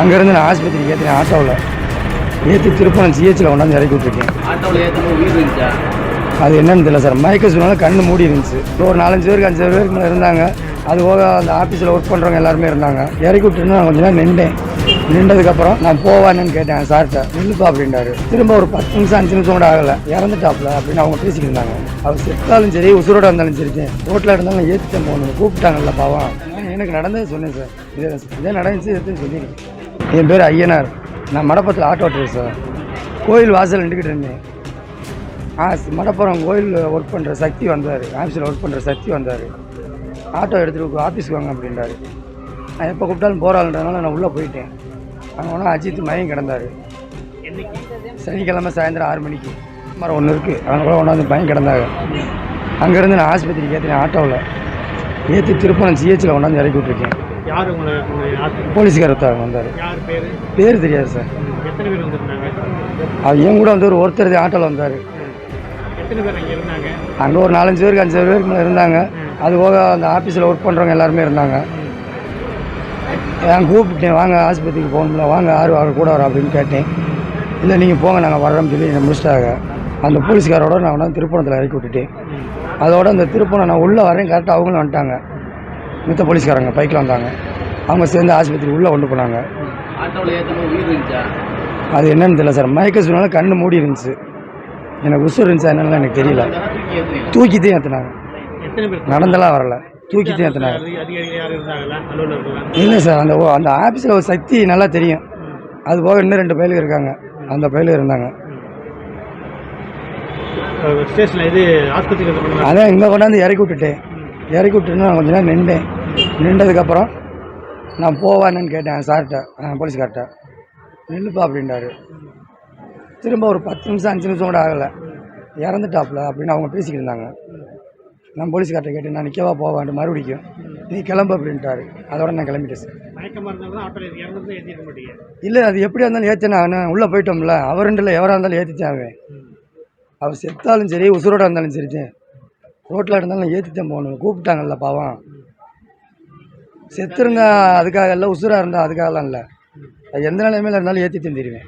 அங்கேருந்து நான் ஆஸ்பத்திரிக்கு ஏற்றினேன் ஆட்டோவில் ஏற்றி திருப்பணம் ஜிஹெச்சில் கொண்டாந்து இறக்கி விட்டுருக்கேன். ஆட்டோவில் ஏற்றும் உயிர் இருந்துச்சா? அது என்னன்னு தெரியல சார். மயக்க சொன்னாலும் கண்ணு மூடி இருந்துச்சு. ஒரு 4-5 பேருக்கு 5 பேருக்கு மேலே இருந்தாங்க. அது போக அந்த ஆஃபீஸில் ஒர்க் பண்ணுறவங்க எல்லாருமே இருந்தாங்க. இறக்கி விட்டுருந்து நான் கொஞ்சம் நேரம் நின்றேன். நின்றதுக்கப்புறம் நான் போவானேன்னு கேட்டேன் சார்கிட்ட. நில்லுப்பா அப்படின்றாரு. திரும்ப ஒரு 10 நிமிஷம் 5 நிமிஷம் கூட ஆகலை, இறந்துட்டாப்ல அப்படின்னு அவங்க பேசிக்கிட்டு இருந்தாங்க. அவர் செத்தாலும் சரி உசுரோட இருந்தாலும் சரி, ரோட்டில் இருந்தாலும் ஏற்றிட்டேன் போகணும், கூப்பிட்டாங்கல்ல பாவம். எனக்கு நடந்தது சொன்னேன் சார். இதே நடந்துச்சு எடுத்து சொல்லியிருக்கேன். என் பேர் ஐயனார். நான் மடப்பத்தில் ஆட்டோ ஓட்டுறேன் சார். கோயில் வாசல் நின்றுக்கிட்டு இருந்தேன். மடப்புறம் கோயில் ஒர்க் பண்ணுற சக்தி வந்தார், ஆஃபீஸில் ஒர்க் பண்ணுற சக்தி வந்தார். ஆட்டோ எடுத்துகிட்டு ஆஃபீஸ்க்கு வாங்க அப்படின்றாரு. நான் எப்போ கூப்பிட்டாலும் போகிறாள்ன்றதுனால நான் உள்ளே போயிட்டேன். அங்கே ஒன்றா அஜித் மயம் கிடந்தார். சனிக்கிழமை சாயந்தரம் 6 மணிக்கு மரம் ஒன்று இருக்குது, அவங்க கூட கொண்டாந்து பயம் கிடந்தாங்க. அங்கேருந்து நான் ஆஸ்பத்திரிக்கு ஏற்றினேன் ஆட்டோவில் ஏற்றி திருப்பணம் ஜிஹெச்சில் கொண்டாந்து இறக்கி விட்டுருக்கேன். யார் போலீஸ்காரர் வந்தார். பேர் தெரியாது சார். எத்தனை பேர் வந்துருந்தாங்க? அது என் கூட வந்து ஒருத்தர் ஆட்டோவில் வந்தார். எத்தனை பேர் அங்கே இருந்தாங்க? அங்கே ஒரு 4-5 பேருக்கு 5 பேருக்கு மேலே இருந்தாங்க. அது போக அந்த ஆஃபீஸில் ஒர்க் பண்ணுறவங்க எல்லாருமே இருந்தாங்க. நான் கூப்பிட்டேன், வாங்க ஆஸ்பத்திரிக்கு போகணும்ல, வாங்க யார் கூட வரோம் அப்படின்னு கேட்டேன். இல்லை நீங்கள் போங்க நாங்கள் வர்றோம்னு சொல்லி என்னை முடிச்சிட்டாங்க. அந்த போலீஸ்காரோட நான் வந்து திருப்பணத்தில் இறக்கி விட்டுட்டேன். அதோட அந்த திருப்பணம் நான் உள்ளே வரேன், கரெக்டாக அவங்களும் வந்துட்டாங்க. மித்த போலீஸ்காரங்க பைக்கில் வந்தாங்க. அவங்க சேர்ந்து ஆஸ்பத்திரி உள்ளே கொண்டு போனாங்க. அது என்னன்னு தெரியல சார். மயக்க சொன்னாலும் கண்ணு மூடி இருந்துச்சு. எனக்கு உசுர் இருந்துச்சா என்னன்னு எனக்கு தெரியல. தூக்கித்தான் ஏற்றினாங்க. நடந்தெல்லாம் வரல, தூக்கித்தான் ஏற்றினாங்க. இல்லை சார், அந்த ஆஃபீஸில் ஒரு சக்தி நல்லா தெரியும். அது போக இன்னும் 2 பயிலுக்கு இருக்காங்க, அந்த பயிலுக்கு இருந்தாங்க. அதான் இங்கே கொண்டாந்து இறக்கி விட்டுட்டேன். இறக்கி விட்டுன்னு நான் கொஞ்சம் நேரம் நின்றேன். நின்றதுக்கப்புறம் நான் போவானேன்னு கேட்டேன் சார்கிட்ட, போலீஸ்கார்ட்ட. நில்லுப்பா அப்படின்றாரு. திரும்ப ஒரு 10 நிமிஷம் 5 நிமிஷம் கூட ஆகலை, இறந்துட்டாப்ல அப்படின்னு அவங்க பேசிக்கிட்டு இருந்தாங்க. நான் போலீஸ்கார்ட்ட கேட்டேன், நான் நிற்கவா போவான்ட்டு. மறுபடியும் நீ கிளம்பு அப்படின்ட்டாரு. அதோட நான் கிளம்பிட்டேன் சார். இல்லை, அது எப்படியா இருந்தாலும் ஏற்றினா உள்ளே போயிட்டோம்ல. அவருண்டில் எவராக இருந்தாலும் ஏற்றிச்சாவே. அவர் செத்தாலும் சரி உசுரோட இருந்தாலும் சரி, ரோட்டில் இருந்தாலும் ஏற்றித்தான் போகணும், கூப்பிட்டாங்கல்ல பாவம். செத்துருந்தா அதுக்காக இல்லை, உசுராக இருந்தால் அதுக்காகலாம் இல்லை. எந்த நிலைமையில் இருந்தாலும் ஏற்றித்தான் தெரியுவேன்.